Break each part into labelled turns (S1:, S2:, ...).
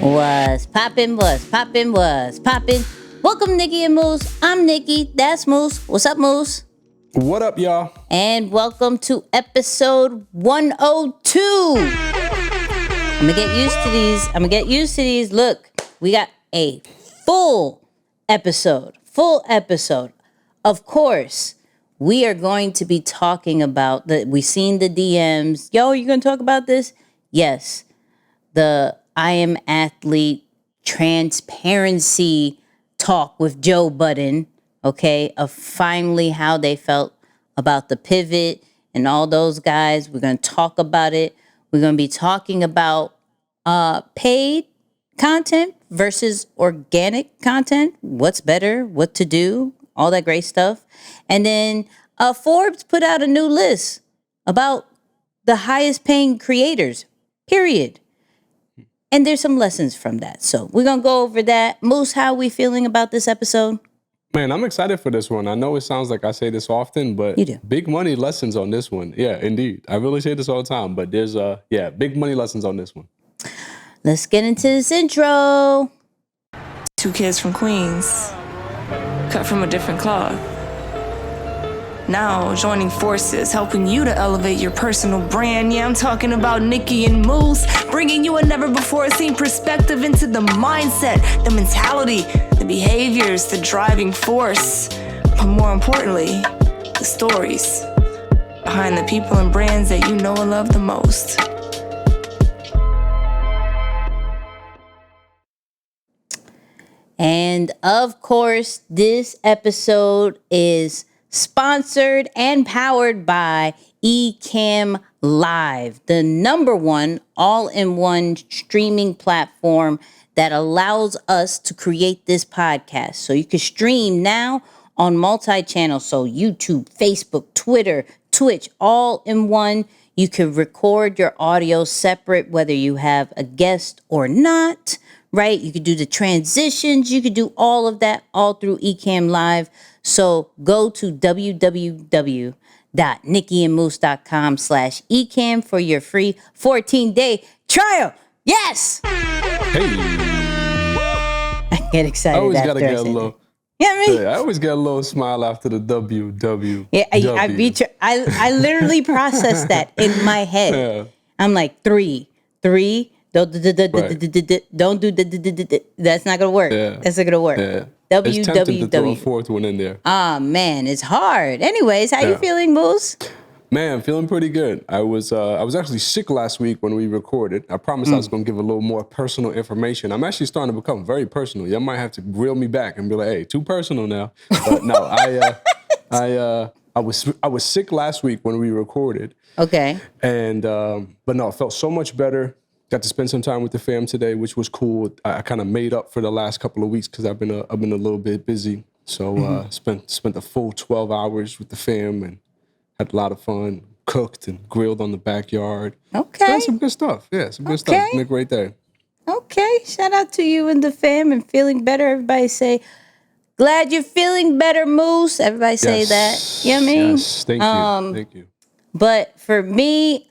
S1: Was poppin', was poppin'. Welcome, Nicky and Moose. I'm Nicky. That's Moose. What's up, Moose?
S2: What up, y'all?
S1: And welcome to episode 102. I'm gonna get used to these. Look, we got a full episode. Of course, we are going to be talking about we seen the DMs. Yo, you gonna talk about this? Yes. The I Am Athlete transparency talk with Joe Budden, okay, of finally how they felt about the pivot and all those guys. We're going to talk about it. We're going to be talking about paid content versus organic content. What's better, what to do, all that great stuff. And then Forbes put out a new list about the highest paying creators, period. And there's some lessons from that. So we're going to go over that. Moose, how are we feeling about this episode?
S2: Man, I'm excited for this one. I know it sounds like I say this often, but
S1: You do.
S2: Big money lessons on this one. Yeah, indeed. I really say this all the time, but there's big money lessons on this one.
S1: Let's get into this intro.
S3: Two kids from Queens, cut from a different cloth. Now joining forces, helping you to elevate your personal brand. Yeah, I'm talking about Nicky and Moose, bringing you a never-before-seen perspective into the mindset, the mentality, the behaviors, the driving force, but more importantly, the stories behind the people and brands that you know and love the most.
S1: And of course, this episode is sponsored and powered by ECAMM Live, the number one all-in-one streaming platform that allows us to create this podcast. So you can stream now on multi-channel, so YouTube, Facebook, Twitter, Twitch, all in one. You can record your audio separate, whether you have a guest or not, right? You could do the transitions. You could do all of that all through ECAMM Live. So go to www.nickyandmoose.com/ECAMM for your free 14-day trial. Yes!
S2: Hey.
S1: I get excited.
S2: I always
S1: after
S2: got to get
S1: I
S2: a
S1: say
S2: little...
S1: that. Yeah, I mean,
S2: Yeah, I always get a little smile after the WW.
S1: yeah, I beat you. I literally processed that in my head.
S2: Yeah.
S1: I'm like, three. Don't do the. That's not gonna work.
S2: Yeah.
S1: That's not gonna work.
S2: Yeah. It's tempting to throw a fourth one in there.
S1: Ah, man, it's hard. Anyways, how you
S2: Yeah.
S1: feeling, Moose?
S2: Man, feeling pretty good. I was actually sick last week when we recorded. I promised I was going to give a little more personal information. I'm actually starting to become very personal. Y'all might have to reel me back and be like, "Hey, too personal now." But no, I was sick last week when we recorded.
S1: Okay.
S2: And but no, I felt so much better. Got to spend some time with the fam today, which was cool. I kind of made up for the last couple of weeks because I've been a little bit busy. So spent a full 12 hours with the fam and had a lot of fun. Cooked and grilled on the backyard.
S1: Okay.
S2: Done some good stuff. Yeah, some good stuff. It's been a great day.
S1: Okay. Shout out to you and the fam and feeling better. Everybody say, glad you're feeling better, Moose. Everybody say that. You know what I mean?
S2: Yes, thank you. Thank you.
S1: But for me,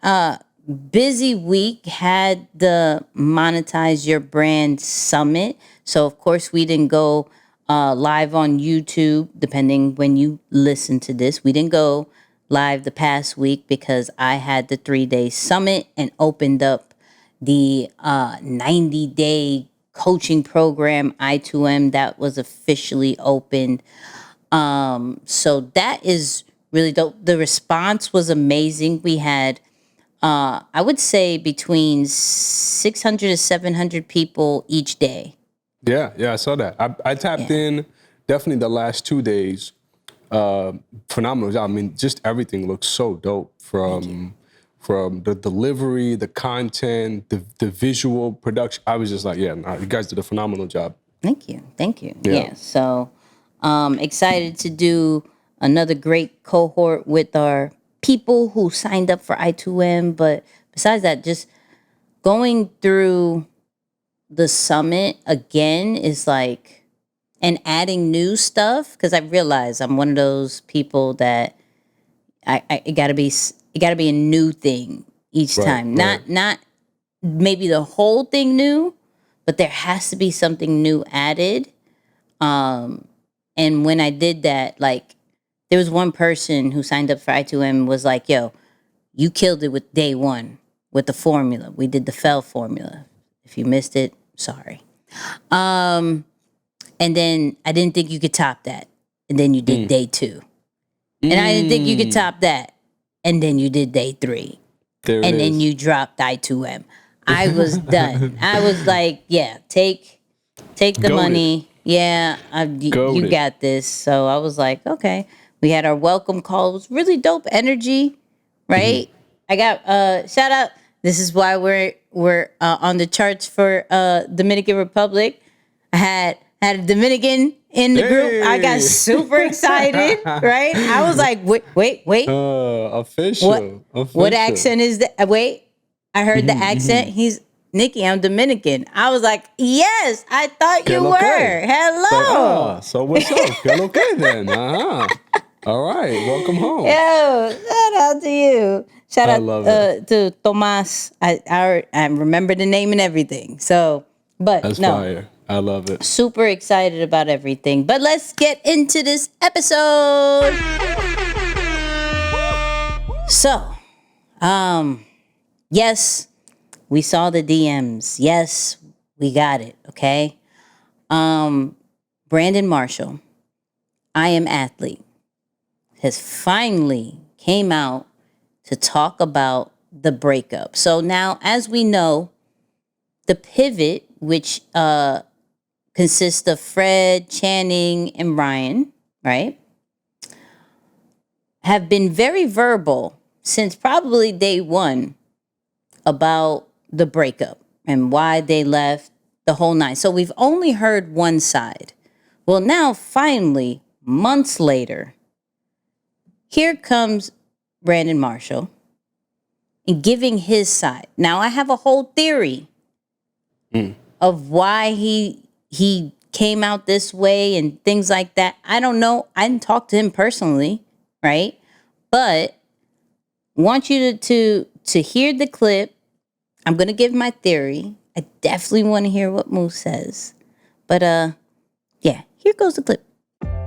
S1: busy week, had the Monetize Your Brand Summit. So, of course, we didn't go live on YouTube, depending when you listen to this. We didn't go live the past week because I had the 3-day summit and opened up the 90-day coaching program, I2M, that was officially opened. So that is really dope. The response was amazing. We had I would say between 600 to 700 people each day.
S2: Yeah, I saw that. I tapped in definitely the last 2 days. Phenomenal job. I mean, just everything looks so dope from the delivery, the content, the visual production. I was just like, you guys did a phenomenal job.
S1: Thank you. Yeah. So excited to do another great cohort with our people who signed up for I2M. But besides that, just going through the summit again is like, and adding new stuff, because I realize I'm one of those people that it gotta be a new thing each time.
S2: Right.
S1: Not maybe the whole thing new, but there has to be something new added. And when I did that, like, there was one person who signed up for I2M and was like, yo, you killed it with day one with the formula. We did the FEL formula. If you missed it, sorry. And then I didn't think you could top that. And then you did day 2. And I didn't think you could top that. And then you did day 3. And then you dropped I2M. I was done. I was like, yeah, take the money. Yeah, you got this. So I was like, okay. We had our welcome call. It was really dope energy, right? I got shout out. This is why we're on the charts for Dominican Republic. I had a Dominican in the group. I got super excited, right? I was like, wait.
S2: Official.
S1: What accent is that? Wait, I heard the accent. He's Nicky, I'm Dominican. I was like, yes, I thought you were. Hello.
S2: So what's up? Que lo que then? All right, welcome home.
S1: Yo, shout out to you. Shout out to Tomas. I remember the name and everything. So, but
S2: that's
S1: no.
S2: fire. I love it.
S1: Super excited about everything. But let's get into this episode. So, yes, we saw the DMs. Yes, we got it. Okay. Brandon Marshal, I Am Athlete, has finally came out to talk about the breakup. So now, as we know, the pivot, which consists of Fred, Channing, and Ryan, right, have been very verbal since probably day one about the breakup and why they left, the whole nine. So we've only heard one side. Well, now finally, months later, here comes Brandon Marshal and giving his side. Now I have a whole theory of why he came out this way and things like that. I don't know. I didn't talk to him personally, right? But want you to hear the clip. I'm going to give my theory. I definitely want to hear what Moose says. But yeah, here goes the clip.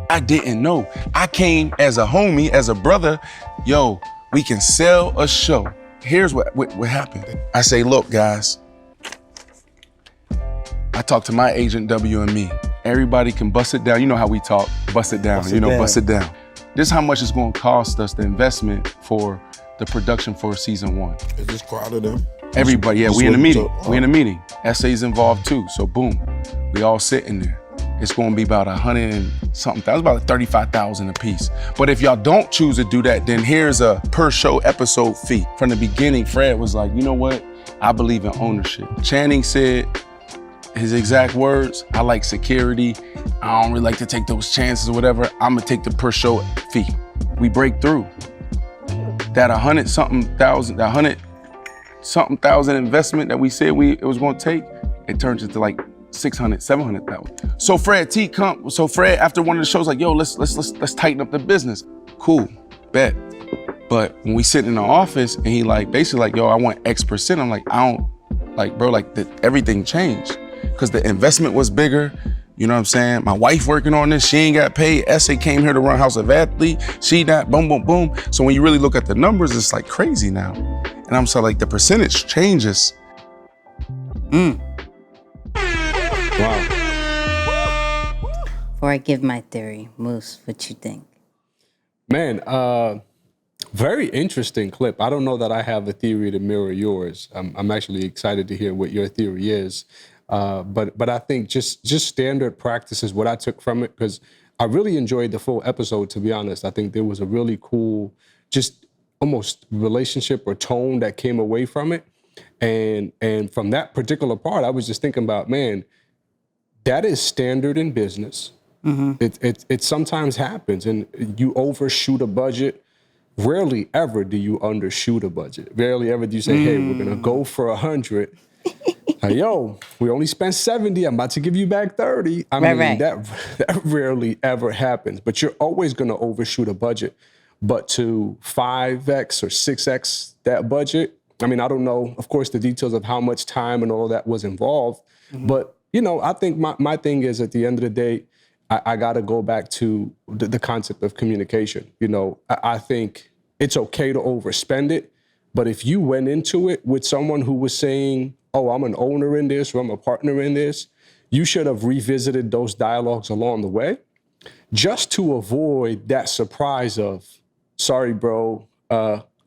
S4: I didn't know. I came as a homie, as a brother. Yo, we can sell a show. Here's what happened. I say, look, guys. I talked to my agent, WME. Everybody can bust it down. You know how we talk, bust it down, bust it down. This is how much it's going to cost us, the investment for the production for season 1.
S5: Is this crowd of them?
S4: Everybody, yeah, we in a meeting. We in a meeting. SA's involved too, so boom. We all sitting there. It's gonna be about 100 and something thousand, about 35,000 a piece. But if y'all don't choose to do that, then here's a per show episode fee. From the beginning, Fred was like, you know what? I believe in ownership. Channing said, his exact words, I like security. I don't really like to take those chances or whatever. I'm gonna take the per show fee. We break through. That 100-something thousand investment that we said it was gonna take, it turns into like 600, 700,000. So Fred after one of the shows, like, yo, let's tighten up the business. Cool, bet. But when we sit in the office and he like basically like, yo, I want X percent. I'm like, I don't, like, bro, like everything changed because the investment was bigger. You know what I'm saying? My wife working on this, she ain't got paid. SA came here to run House of Athlete. She not, boom, boom, boom. So when you really look at the numbers, it's like crazy now. And I'm so like, the percentage changes.
S2: Wow.
S1: Before I give my theory, Moose, what you think?
S2: Man, very interesting clip. I don't know that I have a theory to mirror yours. I'm actually excited to hear what your theory is. But I think just standard practice is what I took from it, because I really enjoyed the full episode, to be honest. I think there was a really cool, just almost relationship or tone that came away from it. And from that particular part, I was just thinking about, man, that is standard in business. Mm-hmm. It sometimes happens, and you overshoot a budget. Rarely ever do you undershoot a budget. Rarely ever do you say, hey, we're gonna go for 100. Yo, we only spent 70. I'm about to give you back 30. I mean, that rarely ever happens. But you're always going to overshoot a budget. But to 5x or 6x that budget, I mean, I don't know, of course, the details of how much time and all that was involved. Mm-hmm. But I think my thing is at the end of the day, I got to go back to the concept of communication. I think it's okay to overspend it, but if you went into it with someone who was saying, oh, I'm an owner in this or I'm a partner in this, you should have revisited those dialogues along the way just to avoid that surprise of, sorry, bro,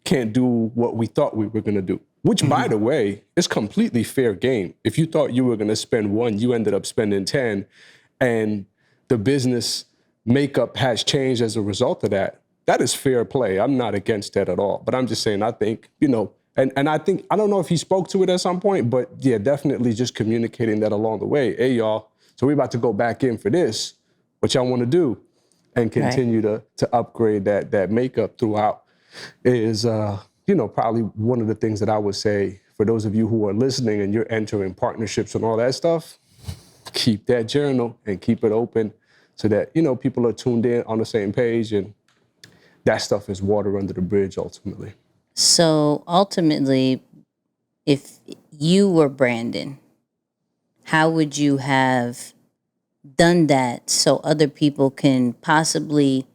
S2: can't do what we thought we were going to do. Which, by the way, is completely fair game. If you thought you were going to spend 1, you ended up spending 10, and the business makeup has changed as a result of that, that is fair play. I'm not against that at all. But I'm just saying, I think, and I think, I don't know if he spoke to it at some point, but yeah, definitely just communicating that along the way. Hey, y'all, so we're about to go back in for this. What y'all want to do? And continue to upgrade that makeup throughout is, probably one of the things that I would say for those of you who are listening and you're entering partnerships and all that stuff, keep that journal and keep it open so that, people are tuned in on the same page, and that stuff is water under the bridge ultimately.
S1: So ultimately, if you were Brandon, how would you have done that so other people can possibly,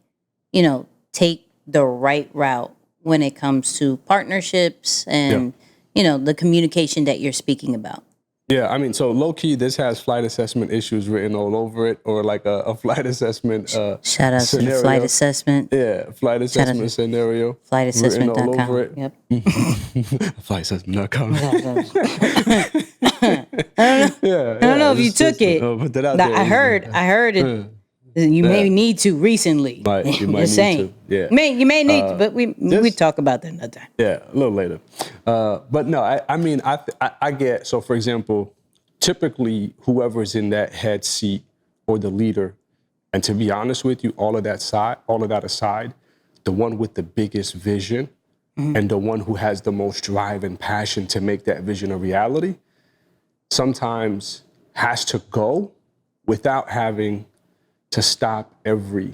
S1: take the right route when it comes to partnerships and, the communication that you're speaking about?
S2: Yeah, I mean, so low-key, this has flight assessment issues written all over it, or like a flight assessment
S1: Shout out
S2: scenario.
S1: to the flight assessment.
S2: Yeah, flight assessment scenario.
S1: Flightassessment.com.
S2: Written all over it.
S1: Yep.
S2: Flightassessment.com.
S1: I don't know if you took it.
S2: Put that out there.
S1: I heard it. You may need to recently.
S2: You might need to. Yeah.
S1: You may need to, but we talk about that another time.
S2: Yeah, a little later. But no, I get, so for example, typically whoever's in that head seat or the leader, and to be honest with you, all of that aside, the one with the biggest vision and the one who has the most drive and passion to make that vision a reality sometimes has to go without having to stop every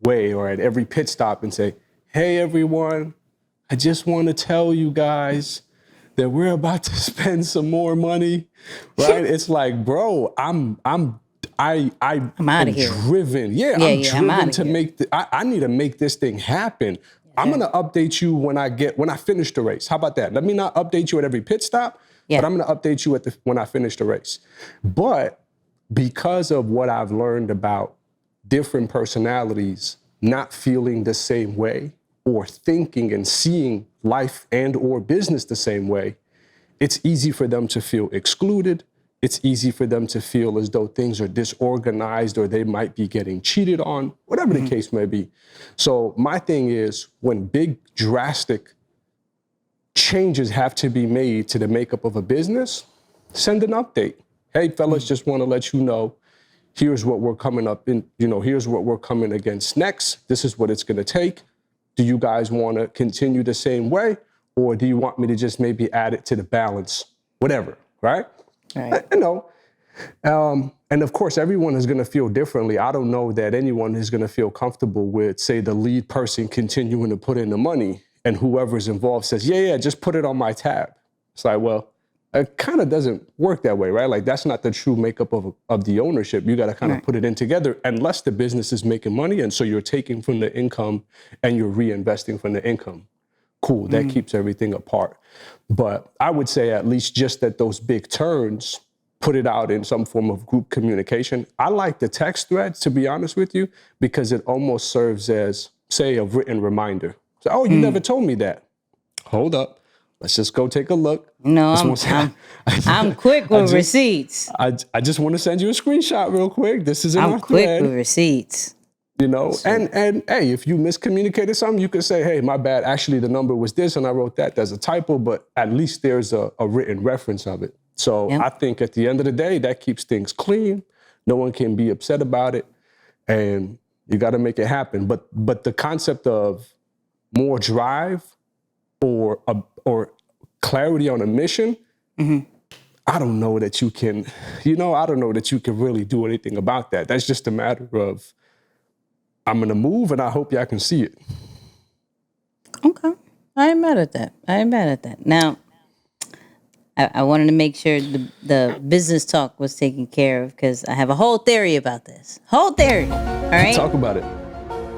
S2: way or at every pit stop and say, hey, everyone, I just want to tell you guys that we're about to spend some more money, right? It's like, bro, I'm out of here. Driven. I'm driven to make, I need to make this thing happen. I'm going to update you when I finish the race. How about that? Let me not update you at every pit stop, but I'm going to update you when I finish the race. But because of what I've learned about different personalities not feeling the same way or thinking and seeing life and or business the same way, it's easy for them to feel excluded. It's easy for them to feel as though things are disorganized or they might be getting cheated on, whatever the case may be. So my thing is, when big, drastic changes have to be made to the makeup of a business, send an update. Hey, fellas, just want to let you know, here's what we're coming up in, here's what we're coming against next. This is what it's going to take. Do you guys want to continue the same way? Or do you want me to just maybe add it to the balance? Whatever, right?
S1: Right.
S2: And of course, everyone is going to feel differently. I don't know that anyone is going to feel comfortable with, say, the lead person continuing to put in the money and whoever's involved says, yeah, just put it on my tab. It's like, well, it kind of doesn't work that way, right? Like, that's not the true makeup of the ownership. You got to kind of put it in together unless the business is making money. And so you're taking from the income and you're reinvesting from the income. Cool, that keeps everything apart. But I would say at least just at those big turns, put it out in some form of group communication. I like the text threads, to be honest with you, because it almost serves as, say, a written reminder. So, oh, you never told me that. Hold up. Let's just go take a look.
S1: No, I'm quick with receipts.
S2: I just want to send you a screenshot real quick. This is in our thread.
S1: I'm quick with receipts.
S2: And hey, if you miscommunicated something, you could say, hey, my bad. Actually, the number was this and I wrote that. There's a typo, but at least there's a written reference of it. So I think at the end of the day, that keeps things clean. No one can be upset about it. And you got to make it happen. But the concept of more drive or clarity on a mission, I don't know that you can, I don't know that you can really do anything about that. That's just a matter of, I'm going to move and I hope y'all can see it.
S1: Okay. I ain't mad at that. Now, I wanted to make sure the business talk was taken care of because I have a whole theory about this. Whole theory. All right.
S2: Talk about it.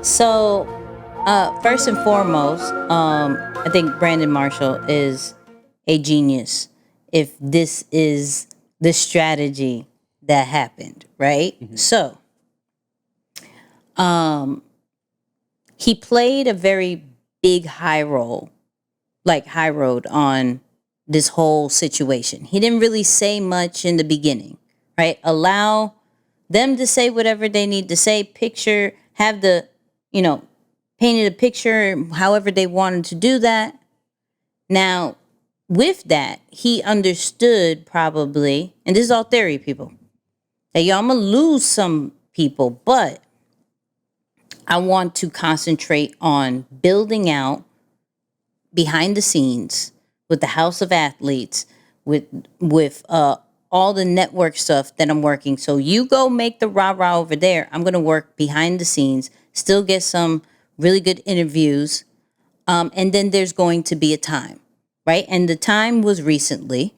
S1: So, first and foremost, I think Brandon Marshall is a genius. If this is the strategy that happened, right? Mm-hmm. So, he played a very big high road on this whole situation. He didn't really say much in the beginning, right? Allow them to say whatever they need to say, have the, painted a picture however they wanted to do that. Now, with that, he understood probably, and this is all theory, people, that I'm going to lose some people, but I want to concentrate on building out behind the scenes with the House of Athletes, with all the network stuff that I'm working. So you go make the rah-rah over there. I'm going to work behind the scenes, still get some really good interviews. And then there's going to be a time, right? And the time was recently,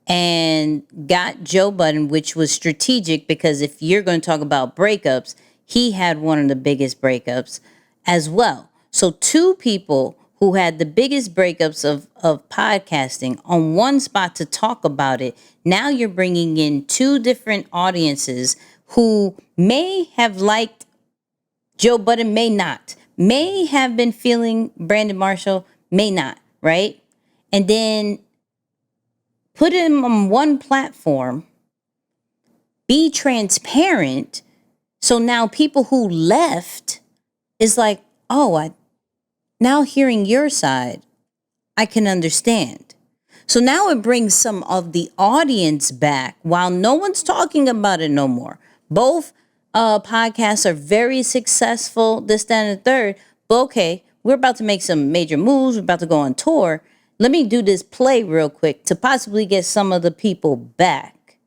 S1: and got Joe Budden, which was strategic because if you're going to talk about breakups, he had one of the biggest breakups as well. So two people who had the biggest breakups of podcasting on one spot to talk about it. Now you're bringing in two different audiences who may have liked Joe Budden, may not, may have been feeling Brandon Marshall, may not, right? And then put him on one platform, be transparent. So now people who left is like, oh, now hearing your side, I can understand. So now it brings some of the audience back while no one's talking about it no more. Both podcasts are very successful, this, that, and the third. But okay, we're about to make some major moves. We're about to go on tour. Let me do this play real quick to possibly get some of the people back.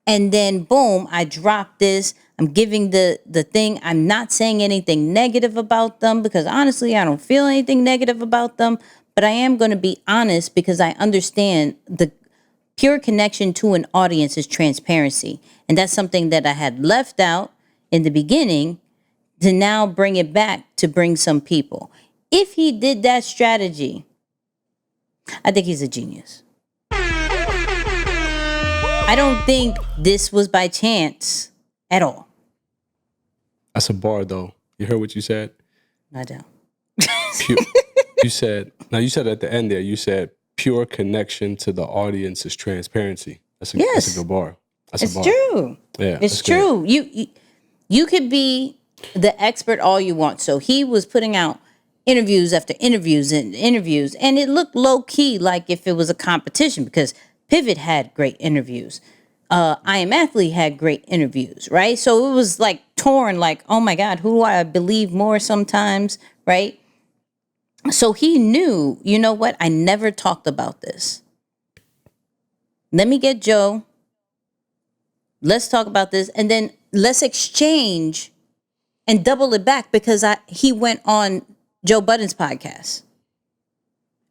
S1: And then boom, I drop this. I'm giving the thing. I'm not saying anything negative about them because honestly, I don't feel anything negative about them. But I am going to be honest because I understand the pure connection to an audience is transparency. And that's something that I had left out in the beginning to now bring it back to bring some people. If he did that strategy, I think he's a genius. I don't think this was by chance at all.
S2: That's a bar, though. You heard what you said?
S1: I don't.
S2: You said at the end there, you said pure connection to the audience is transparency. That's a good bar. It's
S1: true.
S2: Yeah,
S1: it's true. You could be the expert all you want. So he was putting out interviews after interviews and interviews, and it looked low key like if it was a competition because Pivot had great interviews. I Am Athlete had great interviews, right? So it was like torn, like, oh my God, who do I believe more sometimes, right? So he knew, you know what? I never talked about this. Let me get Joe. Let's talk about this. And then let's exchange and double it back because he went on Joe Budden's podcast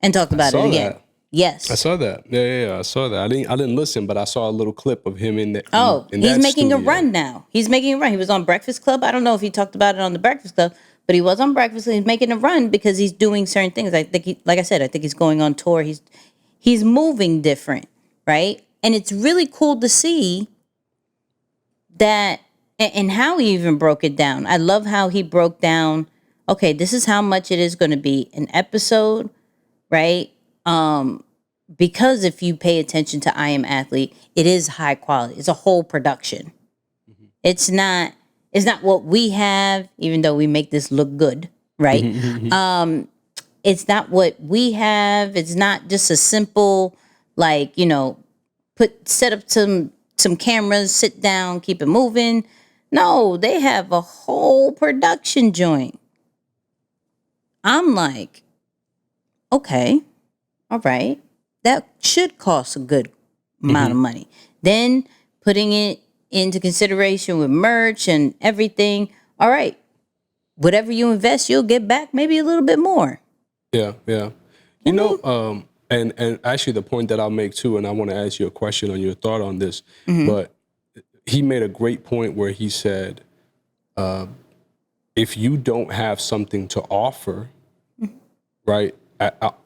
S1: and talked about it again. Yes.
S2: I saw that. Yeah, I saw that. I didn't listen, but I saw a little clip of him in that.
S1: He's making a run now. He's making a run. He was on Breakfast Club. I don't know if he talked about it on the Breakfast Club, but he was on Breakfast Club. He's making a run because he's doing certain things. I think like I said, I think he's going on tour. He's moving different, right? And it's really cool to see that and how he even broke it down. I love how he broke down, okay, this is how much it is going to be an episode, right? Because if you pay attention to I Am Athlete, it is high quality. It's a whole production. Mm-hmm. It's not what we have, even though we make this look good, right? It's not what we have. It's not just a simple, like, set up some cameras, sit down, keep it moving. No, they have a whole production joint. I'm like, okay, all right. That should cost a good amount of money. Then putting it into consideration with merch and everything. All right, whatever you invest, you'll get back maybe a little bit more.
S2: Yeah. And actually the point that I'll make too, and I want to ask you a question on your thought on this, but he made a great point where he said, if you don't have something to offer, right,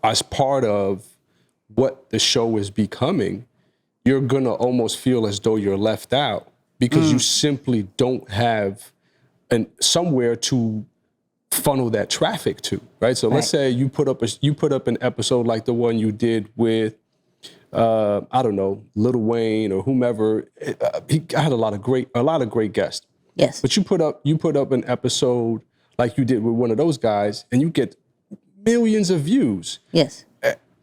S2: as part of what the show is becoming, you're going to almost feel as though you're left out because you simply don't have somewhere to funnel that traffic to, right? So let's say you put up an episode like the one you did with, I don't know, Lil Wayne or whomever. He had a lot of great guests.
S1: Yes.
S2: But you put up an episode like you did with one of those guys, and you get millions of views.
S1: Yes.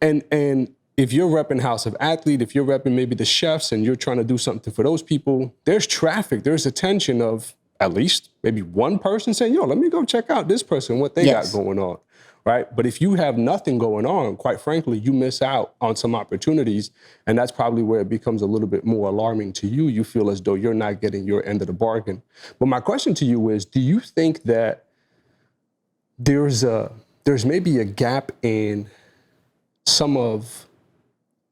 S2: And if you're repping House of Athlete, if you're repping maybe the chefs, and you're trying to do something for those people, there's traffic, there's attention of at least maybe one person saying, yo, let me go check out this person, what they got going on, right? But if you have nothing going on, quite frankly, you miss out on some opportunities. And that's probably where it becomes a little bit more alarming to you. You feel as though you're not getting your end of the bargain. But my question to you is, do you think that there's maybe a gap in some of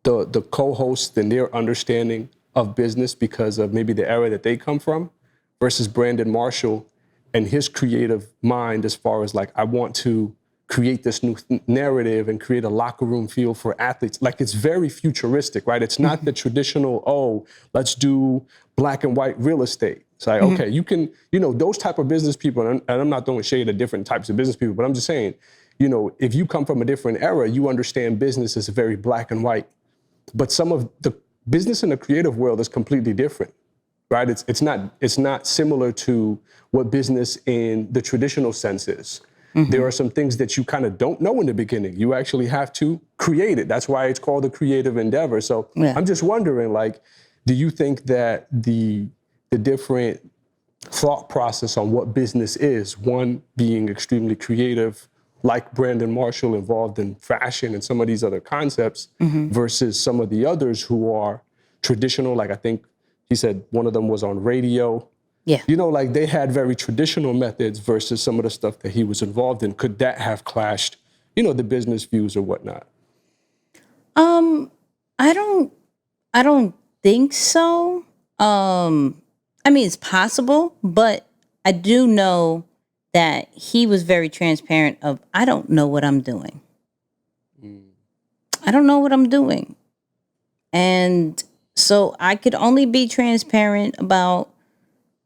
S2: the co-hosts and their understanding of business because of maybe the era that they come from versus Brandon Marshall and his creative mind as far as like, I want to create this new narrative and create a locker room feel for athletes. Like, it's very futuristic, right? It's not the traditional, oh, let's do black and white real estate. It's like, okay, you can, those type of business people, and I'm not throwing shade at different types of business people, but I'm just saying, if you come from a different era, you understand business is very black and white. But some of the business in the creative world is completely different, right? It's not similar to what business in the traditional sense is. There are some things that you kind of don't know in the beginning. You actually have to create it. That's why it's called a creative endeavor. So I'm just wondering, like, do you think that the different thought process on what business is, one being extremely creative, like Brandon Marshall involved in fashion and some of these other concepts, versus some of the others who are traditional, like I think he said one of them was on radio.
S1: Yeah.
S2: Like they had very traditional methods versus some of the stuff that he was involved in. Could that have clashed, the business views or whatnot?
S1: I don't think so. I mean, it's possible, but I do know that he was very transparent of, I don't know what I'm doing. I don't know what I'm doing. And so I could only be transparent about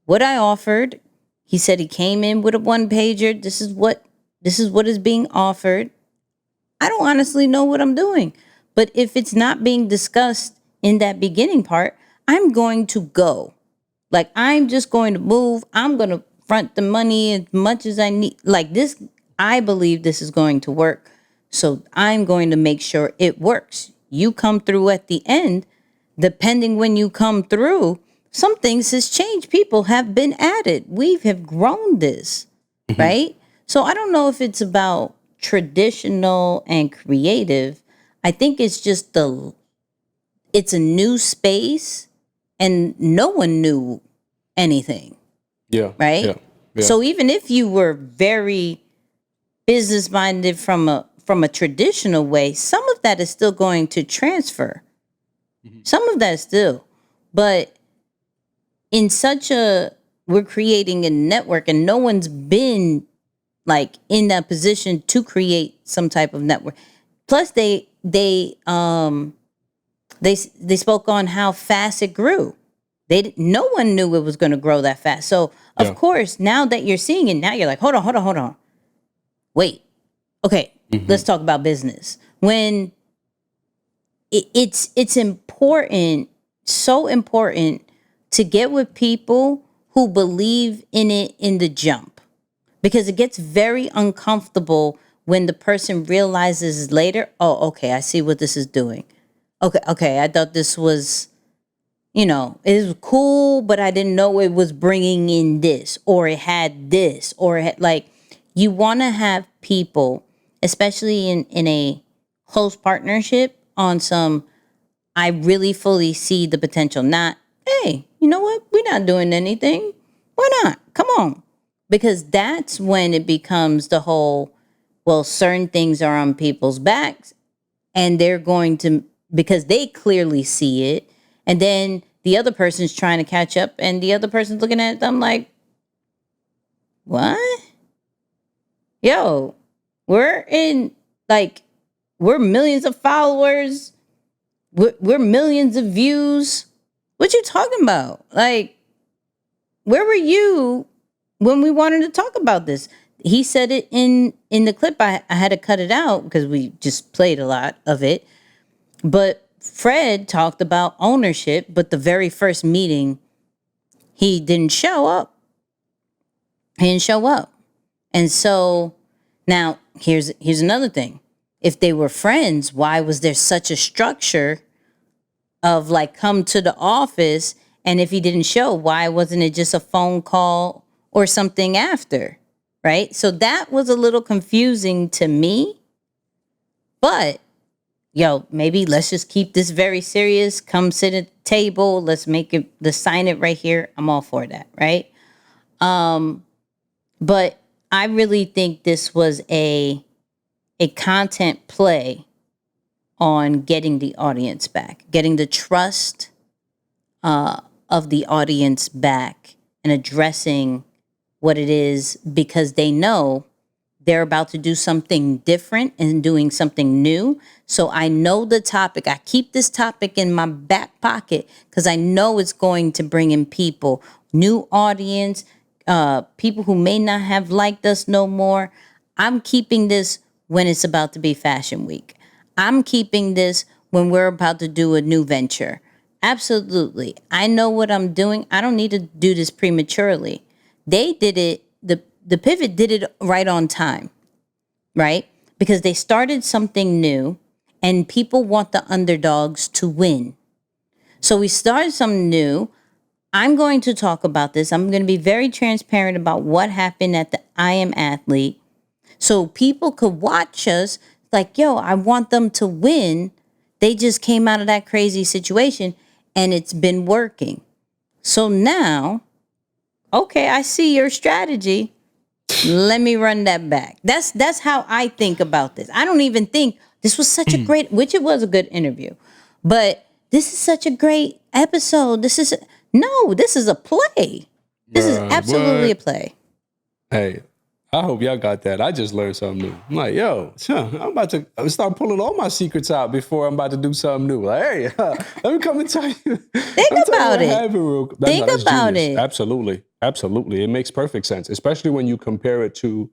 S1: what I offered. He said he came in with a one-pager. This is what is being offered. I don't honestly know what I'm doing. But if it's not being discussed in that beginning part, I'm going to go. Like, I'm just going to move. I'm going to front the money as much as I need. Like this, I believe this is going to work. So I'm going to make sure it works. You come through at the end, depending when you come through, some things has changed. People have been added. We have grown this, right? So I don't know if it's about traditional and creative. I think it's just it's a new space and no one knew anything.
S2: Yeah.
S1: Right?
S2: Yeah.
S1: So even if you were very business minded from a traditional way, some of that is still going to transfer. Some of that is still. But in we're creating a network and no one's been like in that position to create some type of network. Plus they spoke on how fast it grew. No one knew it was going to grow that fast. So of course, now that you're seeing it, now you're like, hold on. Wait. Okay, let's talk about business. When it's important, so important to get with people who believe in it in the jump. Because it gets very uncomfortable when the person realizes later, oh, okay, I see what this is doing. Okay, I thought this was, it was cool, but I didn't know it was bringing in this, or it had this, or it had, like, you want to have people, especially in a close partnership, on some, I really fully see the potential. Not, hey, you know what? We're not doing anything. Why not? Come on. Because that's when it becomes the whole, well, certain things are on people's backs. and they're going to, because they clearly see it, and then the other person's trying to catch up, and the other person's looking at them like, what? Yo, we're millions of followers. We're millions of views. What you talking about? Like, where were you when we wanted to talk about this? He said it in the clip. I had to cut it out because we just played a lot of it. But Fred talked about ownership, but the very first meeting, he didn't show up. And so now here's another thing. If they were friends, why was there such a structure of like, come to the office? And if he didn't show, why wasn't it just a phone call or something after? Right? So that was a little confusing to me. But yo, maybe let's just keep this very serious. Come sit at the table. Let's sign it right here. I'm all for that, right? But I really think this was a content play on getting the audience back, getting the trust of the audience back, and addressing what it is, because they know they're about to do something different and doing something new. So I know the topic. I keep this topic in my back pocket because I know it's going to bring in people, new audience, people who may not have liked us no more. I'm keeping this when it's about to be Fashion Week. I'm keeping this when we're about to do a new venture. Absolutely. I know what I'm doing. I don't need to do this prematurely. They did it. The pivot did it right on time, right? Because they started something new and people want the underdogs to win. So we started something new. I'm going to talk about this. I'm going to be very transparent about what happened at the I Am Athlete. So people could watch us like, yo, I want them to win. They just came out of that crazy situation and it's been working. So now, okay, I see your strategy. Let me run that back. That's how I think about this. I don't even think this was such a great, which it was a good interview, but this is such a great episode. This is a play. This is absolutely a play.
S2: Hey, I hope y'all got that. I just learned something new. I'm like, yo, I'm about to start pulling all my secrets out before I'm about to do something new. Like, hey, let me come and tell you.
S1: Think about it. Think about it.
S2: Absolutely. It makes perfect sense, especially when you compare it to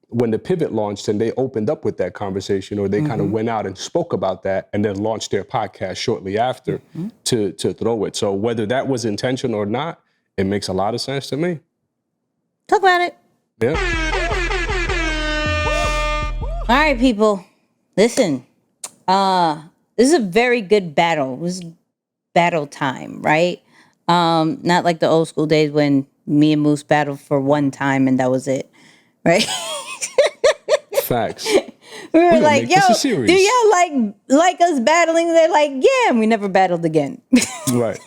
S2: when the Pivot launched and they opened up with that conversation, or they kind of went out and spoke about that and then launched their podcast shortly after to throw it. So whether that was intention or not, it makes a lot of sense to me.
S1: Talk about it.
S2: Yeah.
S1: All right, people, listen, this is a very good battle. It was battle time, right? Not like the old school days when me and Moose battled for one time and that was it, right?
S2: Facts.
S1: We were like, yo, do y'all like us battling? They're like, yeah, and we never battled again.
S2: Right.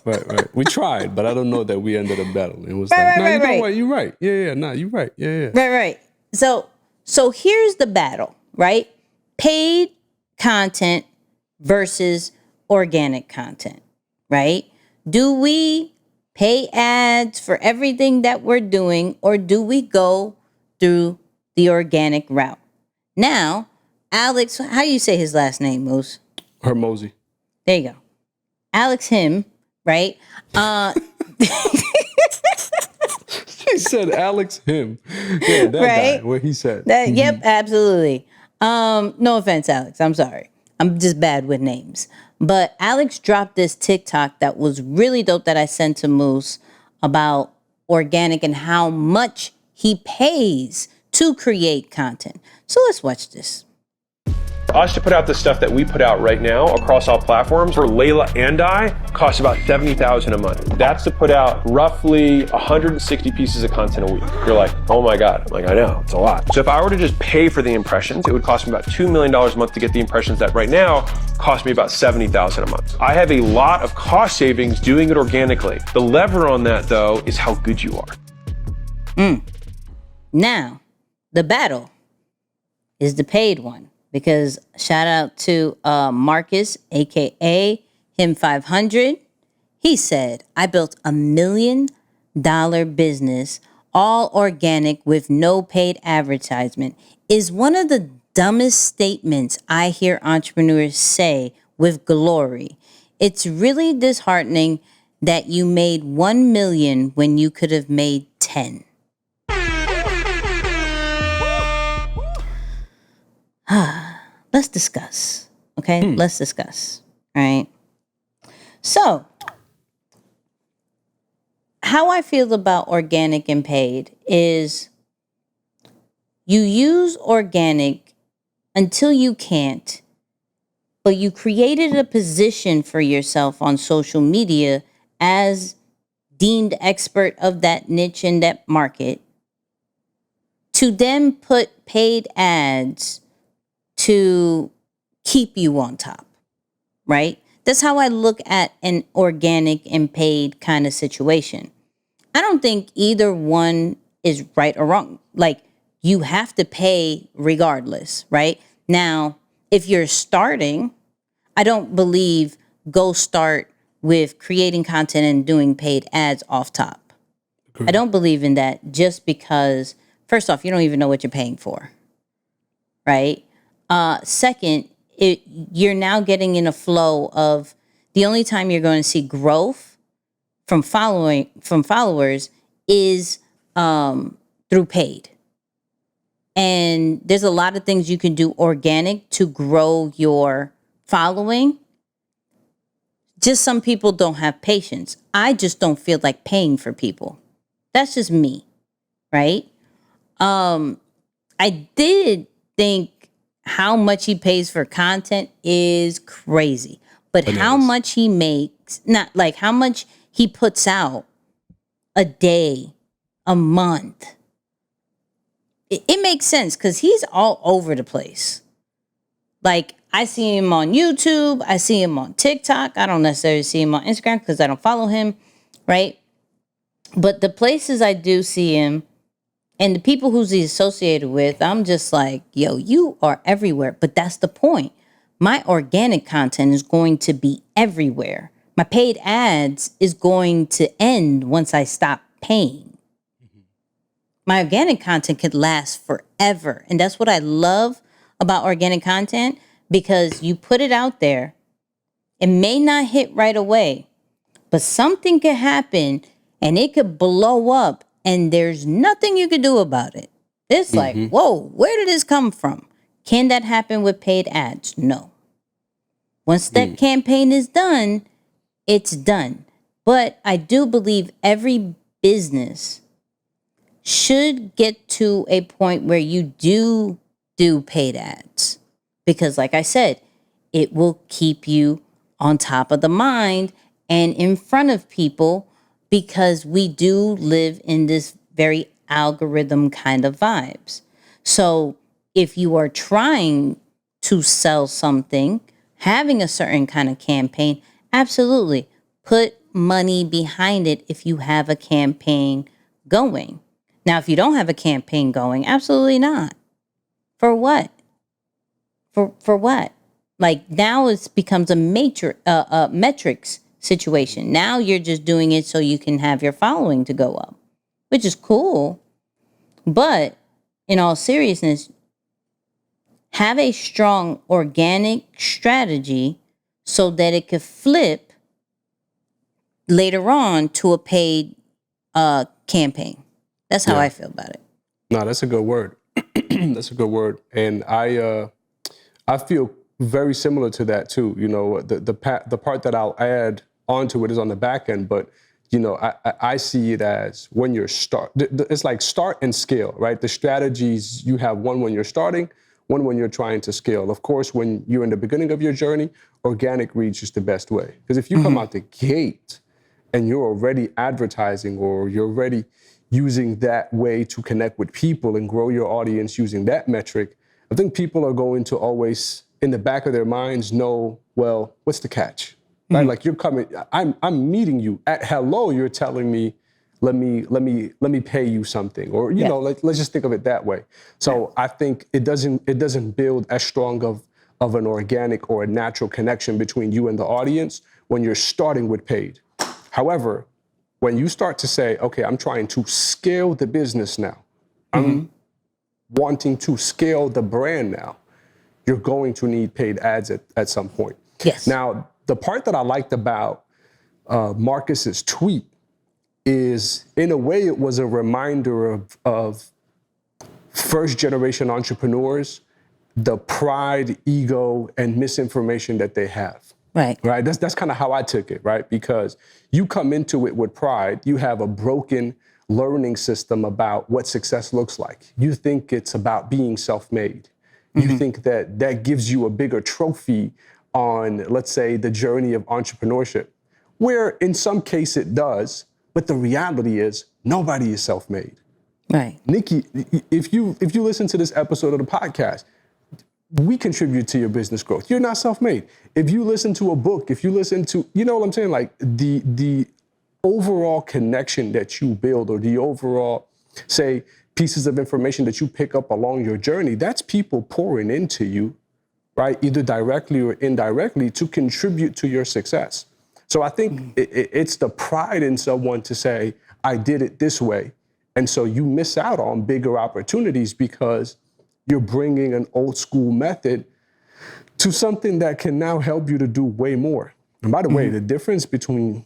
S2: We tried, but I don't know that we ended up battling. It was know what? You're right. Yeah. Nah, you're right. Yeah.
S1: Right. So here's the battle, right? Paid content versus organic content, right? Do we pay ads for everything that we're doing, or do we go through the organic route? Now, Alex, how do you say his last name, Moose?
S2: Hermosi.
S1: There you go. Alex him, right?
S2: He said Alex him. Yeah, that
S1: right?
S2: guy, what he said.
S1: Yep, absolutely. No offense, Alex. I'm sorry. I'm just bad with names. But Alex dropped this TikTok that was really dope that I sent to Moose about organic and how much he pays to create content. So let's watch this.
S5: Us to put out the stuff that we put out right now across all platforms for Layla and I costs about $70,000 a month. That's to put out roughly 160 pieces of content a week. You're like, oh my God. I'm like, I know, it's a lot. So if I were to just pay for the impressions, it would cost me about $2 million a month to get the impressions that right now cost me about $70,000 a month. I have a lot of cost savings doing it organically. The lever on that though is how good you are.
S1: Now, the battle is the paid one. because shout out to Marcus, aka him 500. He said, I built $1 million business, all organic with no paid advertisement, is one of the dumbest statements I hear entrepreneurs say with glory. It's really disheartening that you made 1 million when you could have made 10. Let's discuss. Okay, let's discuss. All right. So, how I feel about organic and paid is you use organic until you can't, but you created a position for yourself on social media as deemed expert of that niche and that market to then put paid ads to keep you on top, right? That's how I look at an organic and paid kind of situation. I don't think either one is right or wrong. Like, you have to pay regardless, right? Now, if you're starting, I don't believe go start with creating content and doing paid ads off top. Correct. I don't believe in that just because, first off, you don't even know what you're paying for, right? Second, you're now getting in a flow of the only time you're going to see growth from followers is through paid. And there's a lot of things you can do organic to grow your following. Just some people don't have patience. I just don't feel like paying for people. That's just me, right? I did think how much he pays for content is crazy. But how much he makes, not like how much he puts out a day, a month, it makes sense because he's all over the place. Like, I see him on YouTube. I see him on TikTok. I don't necessarily see him on Instagram because I don't follow him, right? But the places I do see him and the people who's he's associated with, I'm just like, yo, you are everywhere. But that's the point. My organic content is going to be everywhere. My paid ads is going to end once I stop paying. My organic content could last forever. And that's what I love about organic content, because you put it out there. It may not hit right away, but something could happen and it could blow up and there's nothing you could do about it. It's like, whoa, where did this come from? Can that happen with paid ads? No. Once that campaign is done, it's done. But I do believe every business should get to a point where you do paid ads. Because like I said, it will keep you on top of the mind and in front of people, because we do live in this very algorithm kind of vibes. So if you are trying to sell something, having a certain kind of campaign, absolutely put money behind it if you have a campaign going. Now, if you don't have a campaign going, absolutely not. For what? For what? Like, now it becomes a metrics situation. Now you're just doing it so you can have your following to go up, which is cool. But in all seriousness, have a strong organic strategy so that it could flip later on to a paid campaign. That's how I feel about it.
S2: No, that's a good word. That's a good word. And I feel very similar to that too. You know, the part that I'll add onto it is on the back end, but you know, I see it as when you're it's like start and scale, right? The strategies, you have one when you're starting, one when you're trying to scale. Of course, when you're in the beginning of your journey, organic reach is the best way. Because if you come out the gate and you're already advertising, or you're already using that way to connect with people and grow your audience using that metric, I think people are going to always, in the back of their minds, know, well, what's the catch? Right? Like, you're coming, I'm meeting you at hello, you're telling me let me pay you something, or you know, let's just think of it that way. So I think it doesn't build as strong of an organic or a natural connection between you and the audience when you're starting with paid. However, when you start to say, okay, I'm trying to scale the business now, I'm wanting to scale the brand now, you're going to need paid ads at some point.
S1: Yes.
S2: Now, the part that I liked about Marcus's tweet is, in a way, it was a reminder of first generation entrepreneurs, the pride, ego, and misinformation that they have.
S1: Right.
S2: Right. That's kind of how I took it, right? Because you come into it with pride, you have a broken learning system about what success looks like. You think it's about being self-made. You think that gives you a bigger trophy on, let's say, the journey of entrepreneurship, where in some case it does, but the reality is nobody is self-made.
S1: Right.
S2: Nicky, if you listen to this episode of the podcast, we contribute to your business growth. You're not self-made. If you listen to a book, if you listen to, you know what I'm saying? Like the overall connection that you build, or the overall, say, pieces of information that you pick up along your journey, that's people pouring into you, right? Either directly or indirectly to contribute to your success. So I think it's the pride in someone to say, I did it this way. And so you miss out on bigger opportunities because you're bringing an old school method to something that can now help you to do way more. And by the way, the difference between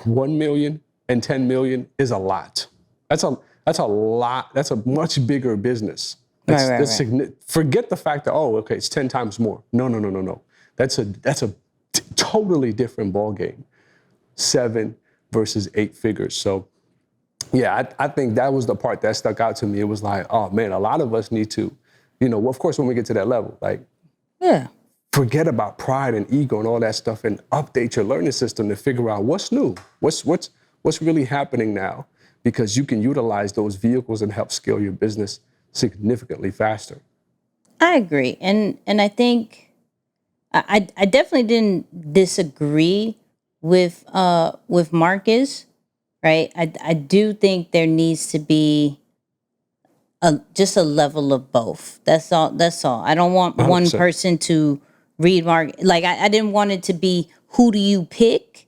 S2: 1 million and 10 million is a lot. That's a lot. That's a much bigger business. That's forget the fact that, oh, okay, it's 10 times more. No. That's a totally different ballgame. 7 versus 8 figures. So yeah, I think that was the part that stuck out to me. It was like, oh man, a lot of us need to, you know, of course, when we get to that level, like, forget about pride and ego and all that stuff and update your learning system to figure out what's new, what's really happening now, because you can utilize those vehicles and help scale your business significantly faster.
S1: I agree. And I think I definitely didn't disagree with Marcus, right? I do think there needs to be just a level of both. That's all. I don't want
S2: 100%.
S1: one person to read Marcus. Like I didn't want it to be, who do you pick?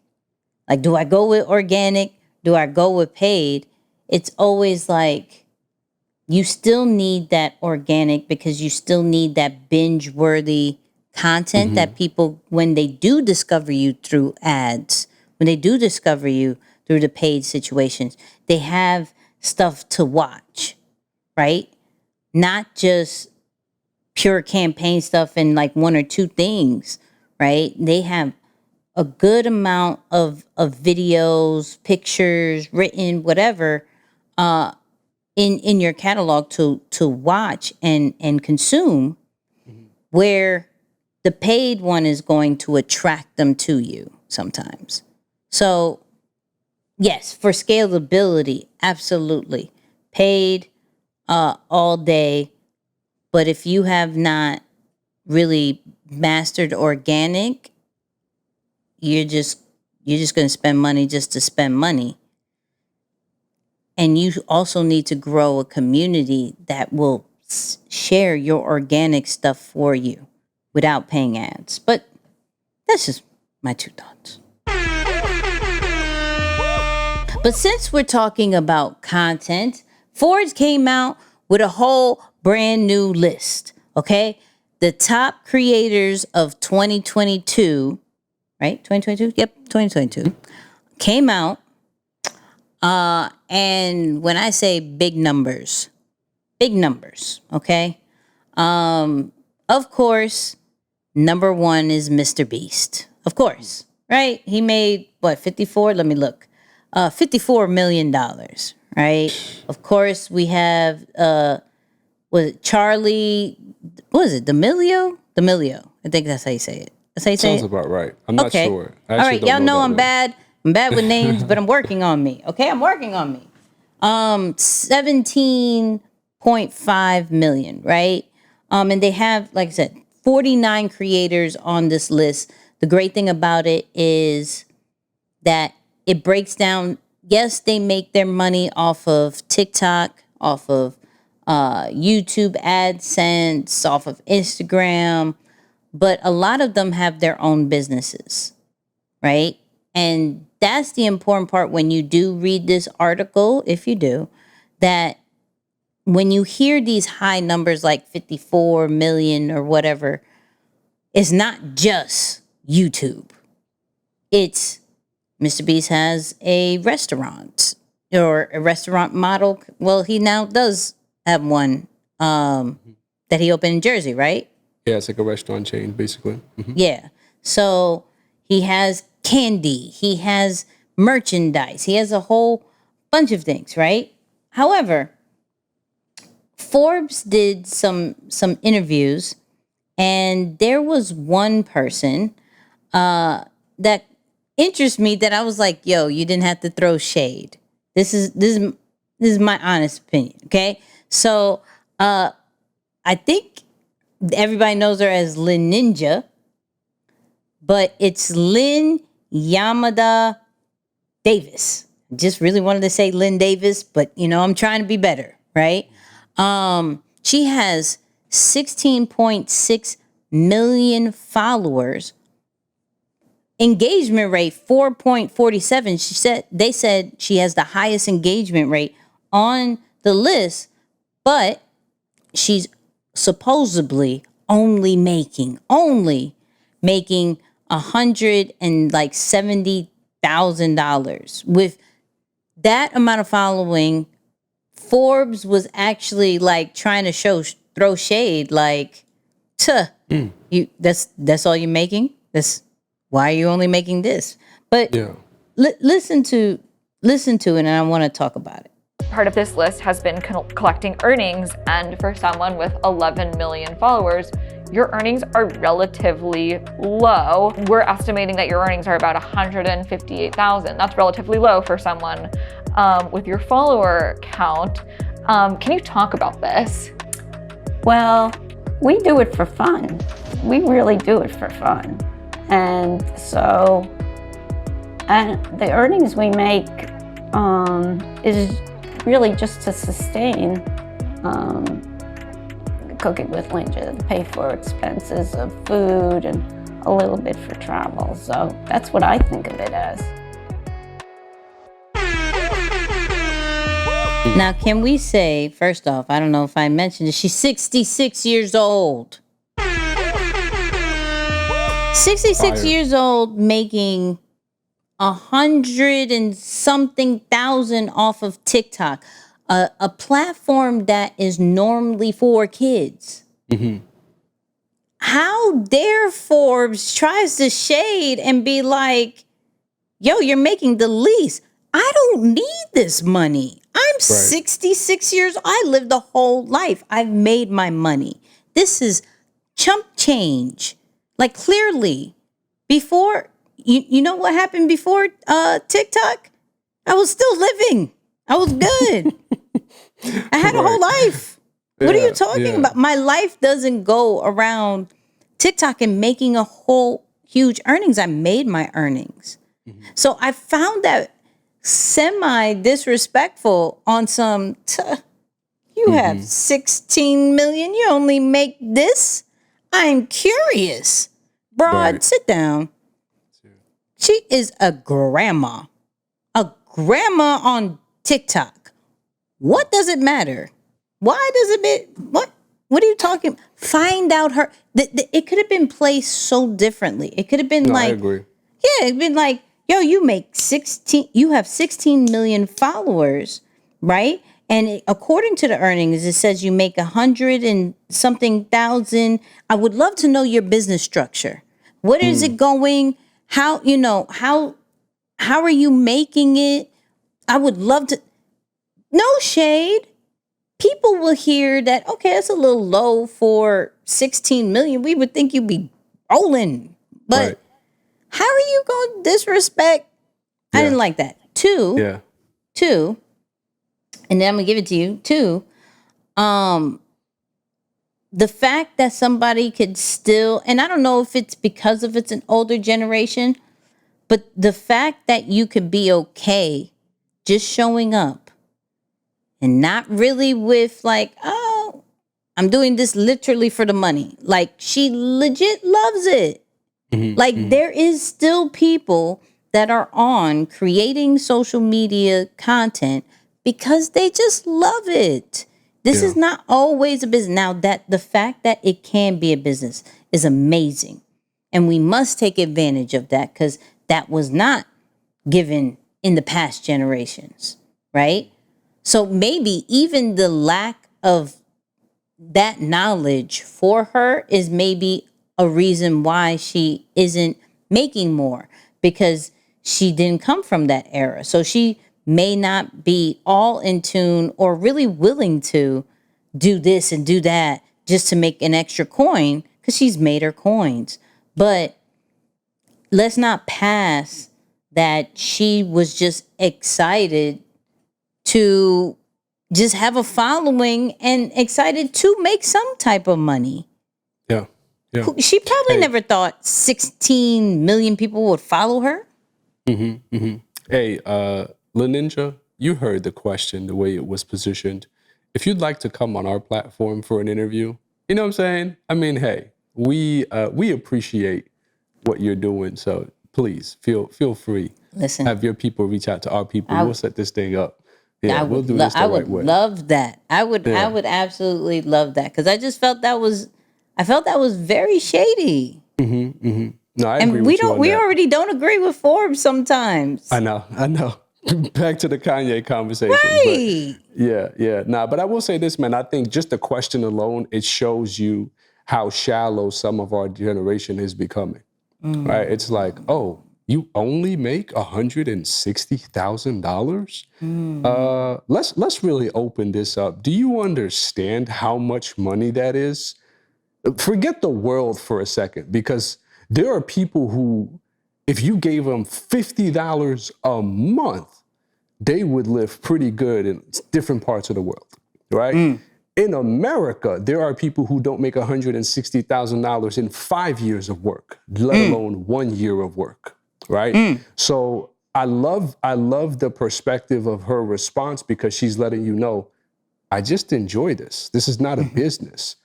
S1: Like, do I go with organic? Do I go with paid? It's always like, you still need that organic because you still need that binge-worthy content that people, when they do discover you through ads, when they do discover you through the paid situations, they have stuff to watch, right? Not just pure campaign stuff and like 1 or 2 things, right? They have a good amount of videos, pictures, written, whatever, in your catalog to watch and consume, where the paid one is going to attract them to you sometimes. So yes, for scalability, absolutely. Paid all day. But if you have not really mastered organic, you're just going to spend money just to spend money. And you also need to grow a community that will share your organic stuff for you without paying ads. But that's just my 2 thoughts. But since we're talking about content, Forbes came out with a whole brand new list, okay? The top creators of 2022, right? 2022? Yep, 2022. Came out. And when I say big numbers, okay? Of course, number 1 is Mr. Beast. Of course, right? He made, what, 54? Let me look. $54 million, right? Of course, we have, was it Charlie, what is it, D'Amelio? D'Amelio. I think that's how you say it. That's how you say it?
S2: Sounds about right. I'm not sure.
S1: All right, y'all know I'm bad. I'm bad with names, but I'm working on me. Okay, I'm working on me. 17.5 million, right? And they have, like I said, 49 creators on this list. The great thing about it is that it breaks down yes, they make their money off of TikTok, off of YouTube AdSense, off of Instagram, but a lot of them have their own businesses, right? And that's the important part when you do read this article, if you do, that when you hear these high numbers like 54 million or whatever, it's not just YouTube. It's Mr. Beast has a restaurant or a restaurant model. Well, he now does have one that he opened in Jersey, right?
S2: Yeah, it's like a restaurant chain, basically. Mm-hmm.
S1: Yeah. So he has candy. He has merchandise. He has a whole bunch of things, right? However, Forbes did some interviews, and there was one person that interests me that I was like, yo, you didn't have to throw shade. This is my honest opinion, okay? So I think everybody knows her as Lynja, but it's Lynn Yamada Davis. Just really wanted to say Lynn Davis, but I'm trying to be better, right? She has 16.6 million followers. Engagement rate 4.47. They said she has the highest engagement rate on the list, but she's supposedly only making $170,000. With that amount of following, Forbes was actually like trying to throw shade, like, you that's all you're making? Why are you only making this? But
S2: Yeah.
S1: listen to it, and I want to talk about it.
S6: Part of this list has been collecting earnings, and for someone with 11 million followers, your earnings are relatively low. We're estimating that your earnings are about 158,000. That's relatively low for someone with your follower count. Can you talk about this?
S7: Well, we do it for fun. We really do it for fun. And so, the earnings we make is really just to sustain Cooking with Lynja, to pay for expenses of food and a little bit for travel. So that's what I think of it as.
S1: Now, can we say, first off, I don't know if I mentioned it, she's 66 years old. 66 years old, making 100 and something thousand off of TikTok, a platform that is normally for kids.
S2: Mm-hmm.
S1: How dare Forbes tries to shade and be like, yo, you're making the least. I don't need this money. I'm 66 years old. I lived a whole life. I've made my money. This is chump change. Like, clearly, before, you know what happened before TikTok? I was still living. I was good. I had a whole life. What are you talking about? My life doesn't go around TikTok and making a whole huge earnings. I made my earnings. Mm-hmm. So I found that semi-disrespectful on some, you have 16 million, you only make this? I'm curious. Broad, sit down. She is a grandma on TikTok. What does it matter? Why does it what are you talking? Find out her. It could have been placed so differently. It could have been I
S2: agree.
S1: Yeah, it'd been like, yo, you have 16 million followers, right? And according to the earnings, it says you make 100 and something thousand. I would love to know your business structure. What is it going? How are you making it? I would love to. No shade. People will hear that, okay, that's a little low for 16 million. We would think you'd be rolling. But how are you going to disrespect? I didn't like that. Two, and then I'm going to give it to you. Two, the fact that somebody could still, and I don't know if it's because of it's an older generation, but the fact that you could be okay just showing up and not really with like, oh, I'm doing this literally for the money. Like she legit loves it. Like there is still people that are on creating social media content because they just love it. This is not always a business. Now that the fact that it can be a business is amazing. And we must take advantage of that because that was not given in the past generations, right? So maybe even the lack of that knowledge for her is maybe a reason why she isn't making more, because she didn't come from that era. So she may not be all in tune or really willing to do this and do that just to make an extra coin because she's made her coins. But let's not pass that she was just excited to just have a following and excited to make some type of money.
S2: Yeah. Yeah.
S1: She probably never thought 16 million people would follow her.
S2: Hey, Lynja, you heard the question, the way it was positioned. If you'd like to come on our platform for an interview, you know what I'm saying? I mean, hey, we appreciate what you're doing. So please feel free.
S1: Listen,
S2: have your people reach out to our people. We'll set this thing up. Yeah, we'll do
S1: this
S2: the right way.
S1: I would love that. I would absolutely love that because I just felt that was very shady.
S2: No, I agree with you on
S1: we
S2: that.
S1: already don't agree with Forbes sometimes.
S2: I know. Back to the Kanye conversation.
S1: Right.
S2: But yeah. Nah, but I will say this, man. I think just the question alone, it shows you how shallow some of our generation is becoming. Right? It's like, oh, you only make $160,000? Let's really open this up. Do you understand how much money that is? Forget the world for a second, because there are people who, if you gave them $50 a month, they would live pretty good in different parts of the world, right? In America, there are people who don't make $160,000 in 5 years of work, let alone 1 year of work, right? So I love the perspective of her response, because she's letting you know, I just enjoy this. This is not a business,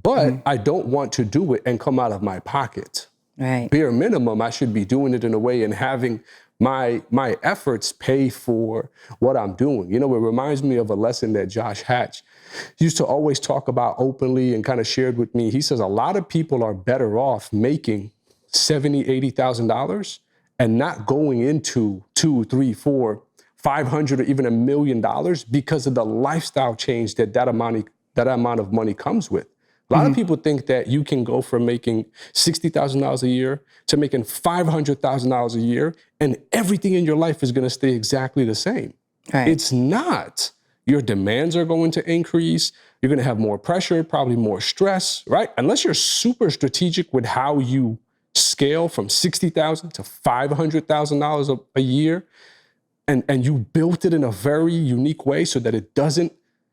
S2: but I don't want to do it and come out of my pocket.
S1: Right.
S2: Bare minimum, I should be doing it in a way and having my efforts pay for what I'm doing. You know, it reminds me of a lesson that Josh Hatch used to always talk about openly and kind of shared with me. He says a lot of people are better off making $70,000, $80,000 and not going into $200,000, $300,000, $400,000, $500,000 or even $1 million because of the lifestyle change that amount of money comes with. A lot of people think that you can go from making $60,000 a year to making $500,000 a year, and everything in your life is going to stay exactly the same.
S1: Right.
S2: It's not. Your demands are going to increase. You're going to have more pressure, probably more stress, right? Unless you're super strategic with how you scale from $60,000 to $500,000 a year, and you built it in a very unique way so that it doesn't,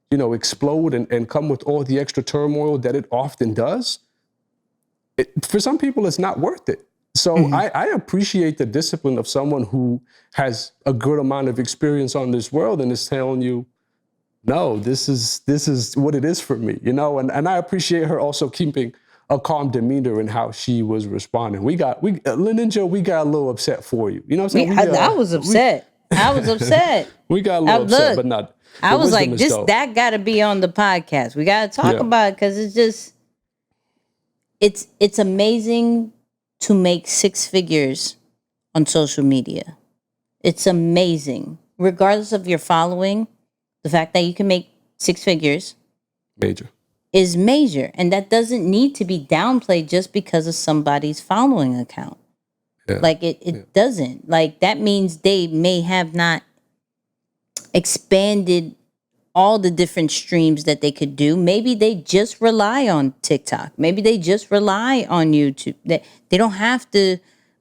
S2: explode and come with all the extra turmoil that it often does. For some people, it's not worth it. So I appreciate the discipline of someone who has a good amount of experience on this world and is telling you, no, this is what it is for me, and I appreciate her also keeping a calm demeanor in how she was responding. Lynja, we got a little upset for you. You know what I'm saying?
S1: I was upset. I was upset.
S2: We got a little upset, but not.
S1: I was like, that got to be on the podcast. We got to talk about it because it's just, it's amazing to make 6 figures on social media. It's amazing. Regardless of your following, the fact that you can make 6 figures is major. And that doesn't need to be downplayed just because of somebody's following account. Yeah. Like it doesn't. Like that means they may have not expanded all the different streams that they could do. Maybe they just rely on TikTok. Maybe they just rely on YouTube. They don't have to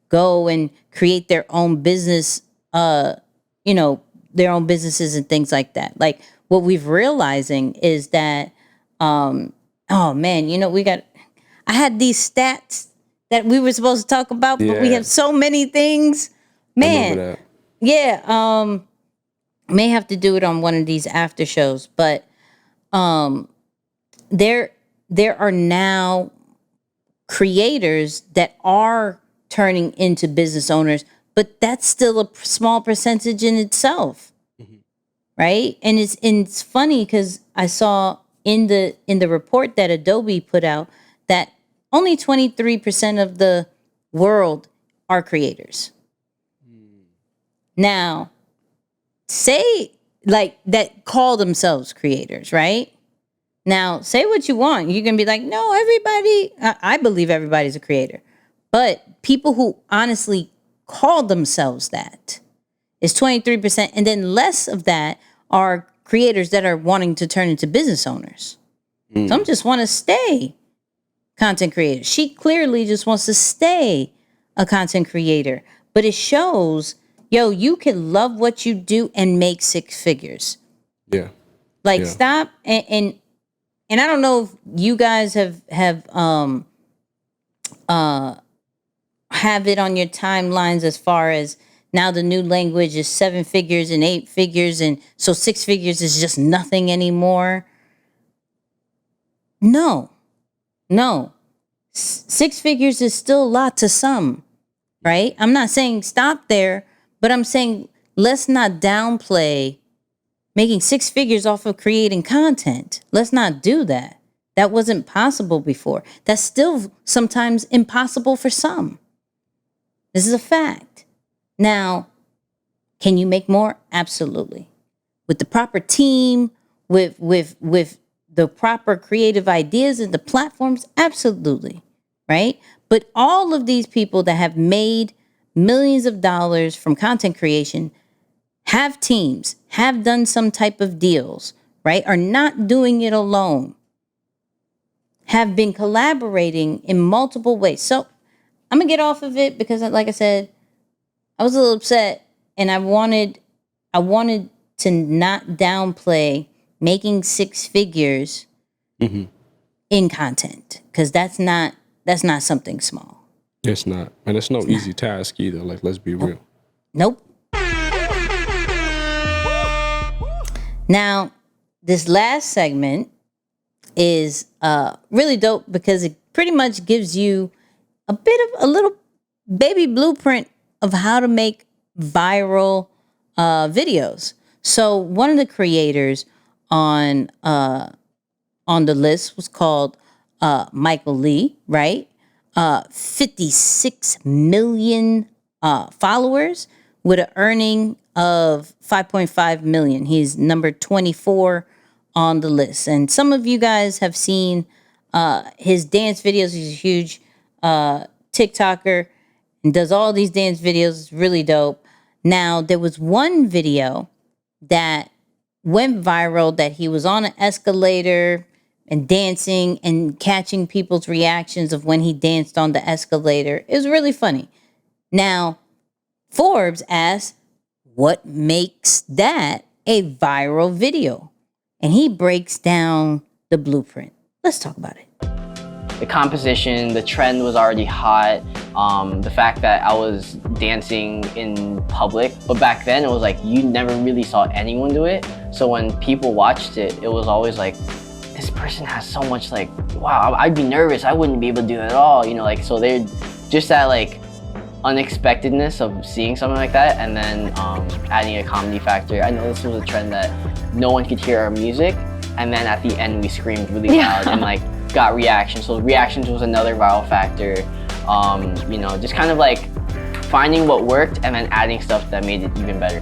S1: go and create their own business, their own businesses and things like that. Like what we've realizing is that, I had these stats that we were supposed to talk about, but we have so many things. Man, yeah. May have to do it on one of these after shows, but there are now creators that are turning into business owners, but that's still a small percentage in itself, right? And it's funny because I saw in the report that Adobe put out that only 23% of the world are creators. Now, say like that call themselves creators, right? Now, say what you want. You can be like, no, everybody, I believe everybody's a creator. But people who honestly call themselves that is 23%. And then less of that are creators that are wanting to turn into business owners. Some just want to stay content creators. She clearly just wants to stay a content creator. But it shows, yo, you can love what you do and make six figures.
S2: Yeah.
S1: Like, stop and I don't know if you guys have it on your timelines as far as now the new language is 7 figures and 8 figures, and so 6 figures is just nothing anymore. No. 6 figures is still a lot to some, right? I'm not saying stop there, but I'm saying let's not downplay making 6 figures off of creating content. Let's not do that. That wasn't possible before. That's still sometimes impossible for some. This is a fact. Now, can you make more? Absolutely. With the proper team, with the proper creative ideas and the platforms, absolutely. Right? But all of these people that have made millions of dollars from content creation have teams, have done some type of deals, right? Are not doing it alone. Have been collaborating in multiple ways. So I'm going to get off of it because, like I said, I was a little upset and I wanted to not downplay making 6 figures in content, because that's not something small.
S2: It's not. And it's no easy task either. Like, let's be real.
S1: Nope. Now, this last segment is really dope because it pretty much gives you a little baby blueprint of how to make viral videos. So one of the creators on the list was called Michael Lee, right? 56 million followers with an earning of 5.5 million. He's number 24 on the list. And some of you guys have seen his dance videos. He's a huge TikToker and does all these dance videos. It's really dope. Now, there was one video that went viral that he was on an escalator and dancing and catching people's reactions of when he danced on the escalator. It was really funny. Now, Forbes asked, what makes that a viral video? And he breaks down the blueprint. Let's talk about it.
S8: The composition, the trend was already hot. The fact that I was dancing in public, but back then it was like you never really saw anyone do it. So when people watched it, it was always like, this person has so much, like, wow, I'd be nervous. I wouldn't be able to do it at all. You know, like, so they're just that like unexpectedness of seeing something like that, and then adding a comedy factor. I know this was a trend that no one could hear our music, and then at the end we screamed really loud and like got reactions. So reactions was another viral factor. You know, just kind of like finding what worked and then adding stuff that made it even better.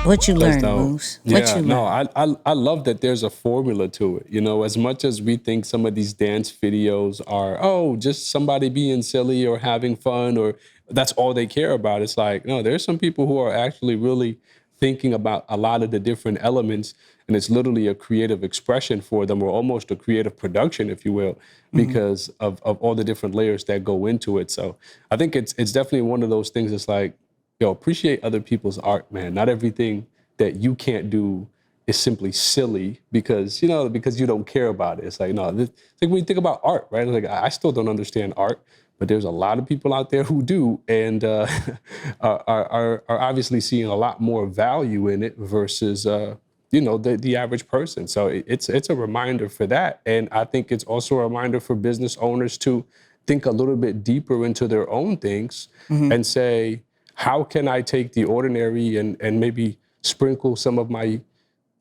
S1: What you learned, Moose? What you learned?
S2: No, I love that there's a formula to it. You know, as much as we think some of these dance videos are, just somebody being silly or having fun, or that's all they care about. It's like, no, there's some people who are actually really thinking about a lot of the different elements, and it's literally a creative expression for them, or almost a creative production, if you will, because of all the different layers that go into it. So I think it's definitely one of those things that's like, yo, appreciate other people's art, man. Not everything that you can't do is simply silly because you don't care about it. It's like, no, it's like when you think about art, right? Like, I still don't understand art, but there's a lot of people out there who do, and are obviously seeing a lot more value in it versus the average person. So it's a reminder for that, and I think it's also a reminder for business owners to think a little bit deeper into their own things and say, how can I take the ordinary and maybe sprinkle some of my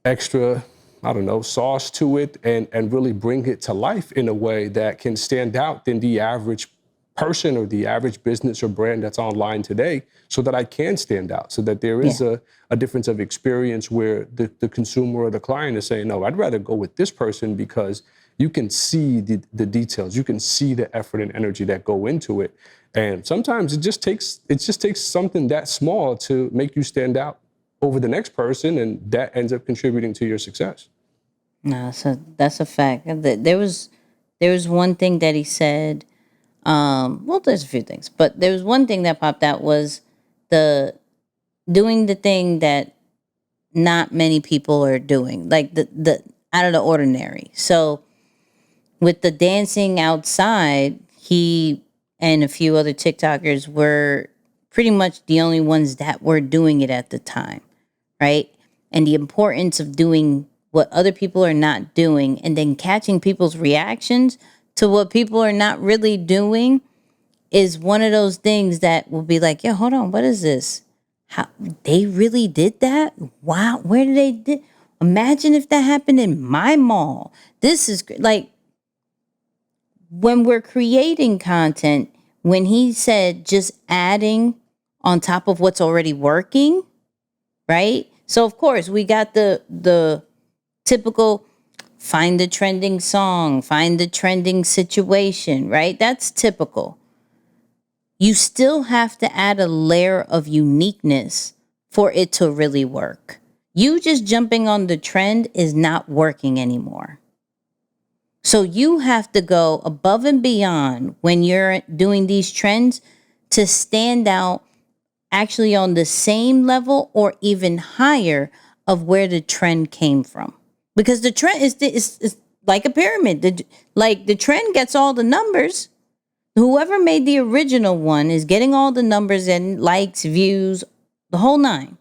S2: extra, I don't know, sauce to it and really bring it to life in a way that can stand out than the average person or the average business or brand that's online today, so that I can stand out, so that there is a difference of experience where the consumer or the client is saying, no, I'd rather go with this person because you can see the details, you can see the effort and energy that go into it. And sometimes it just takes something that small to make you stand out over the next person, and that ends up contributing to your success.
S1: No, so that's a fact. There was one thing that he said. Well, there's a few things, but there was one thing that popped out, was doing the thing that not many people are doing, like the out of the ordinary. So with the dancing outside, he and a few other TikTokers were pretty much the only ones that were doing it at the time, right? And the importance of doing what other people are not doing and then catching people's reactions to what people are not really doing is one of those things that will be like, yo, hold on, what is this? How they really did that? Wow, where did they did? Imagine if that happened in my mall. This is like, when we're creating content, when he said just adding on top of what's already working, right? So of course we got the typical find the trending song, find the trending situation, right? That's typical. You still have to add a layer of uniqueness for it to really work. You just jumping on the trend is not working anymore. So you have to go above and beyond when you're doing these trends to stand out actually on the same level or even higher of where the trend came from. Because the trend is like a pyramid. The trend gets all the numbers. Whoever made the original one is getting all the numbers and likes, views, the whole nine.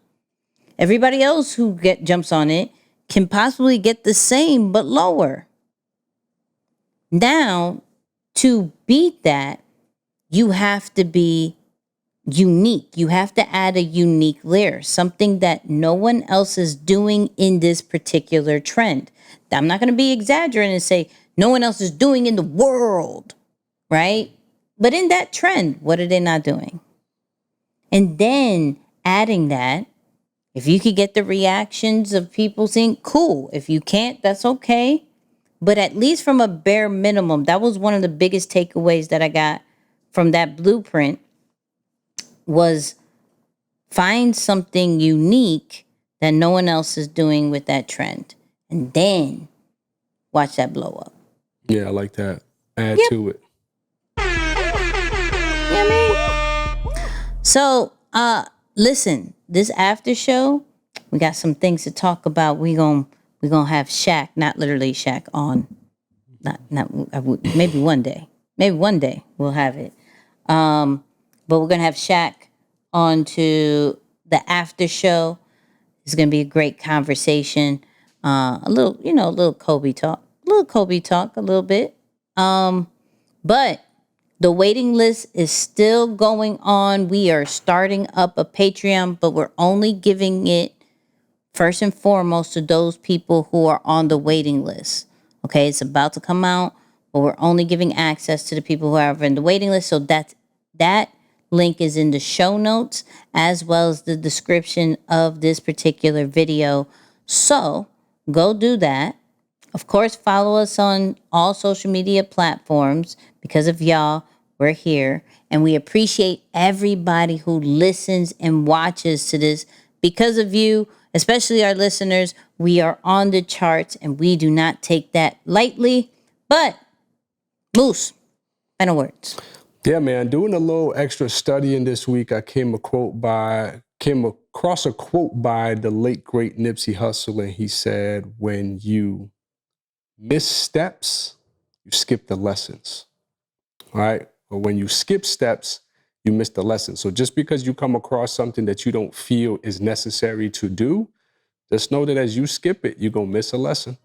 S1: Everybody else who jumps on it can possibly get the same but lower. Now, to beat that, you have to be unique. You have to add a unique layer, something that no one else is doing in this particular trend. I'm not going to be exaggerating and say no one else is doing in the world, right? But in that trend, what are they not doing? And then adding that, if you could get the reactions of people saying, cool. If you can't, that's okay. But at least from a bare minimum, that was one of the biggest takeaways that I got from that blueprint, was find something unique that no one else is doing with that trend. And then watch that blow up.
S2: Yeah, I like that. Add to it.
S1: You know what I mean? So, listen, this after show, we got some things to talk about. We're gonna have Shaq, not literally Shaq, on. Maybe one day. Maybe one day we'll have it. But we're gonna have Shaq on to the after show. It's gonna be a great conversation. A little Kobe talk. A little bit. But the waiting list is still going on. We are starting up a Patreon, but we're only giving it first and foremost to those people who are on the waiting list. Okay, it's about to come out, but we're only giving access to the people who are in the waiting list. So that link is in the show notes as well as the description of this particular video. So go do that. Of course, follow us on all social media platforms. Because of y'all, we're here. And we appreciate everybody who listens and watches to this. Because of you, especially our listeners, we are on the charts and we do not take that lightly. But, Moose, final words.
S2: Yeah, man, doing a little extra studying this week, I came across a quote by the late, great Nipsey Hussle, and he said, when you miss steps, you skip the lessons. All right? But when you skip steps, you miss the lesson. So just because you come across something that you don't feel is necessary to do, just know that as you skip it, you're going to miss a lesson.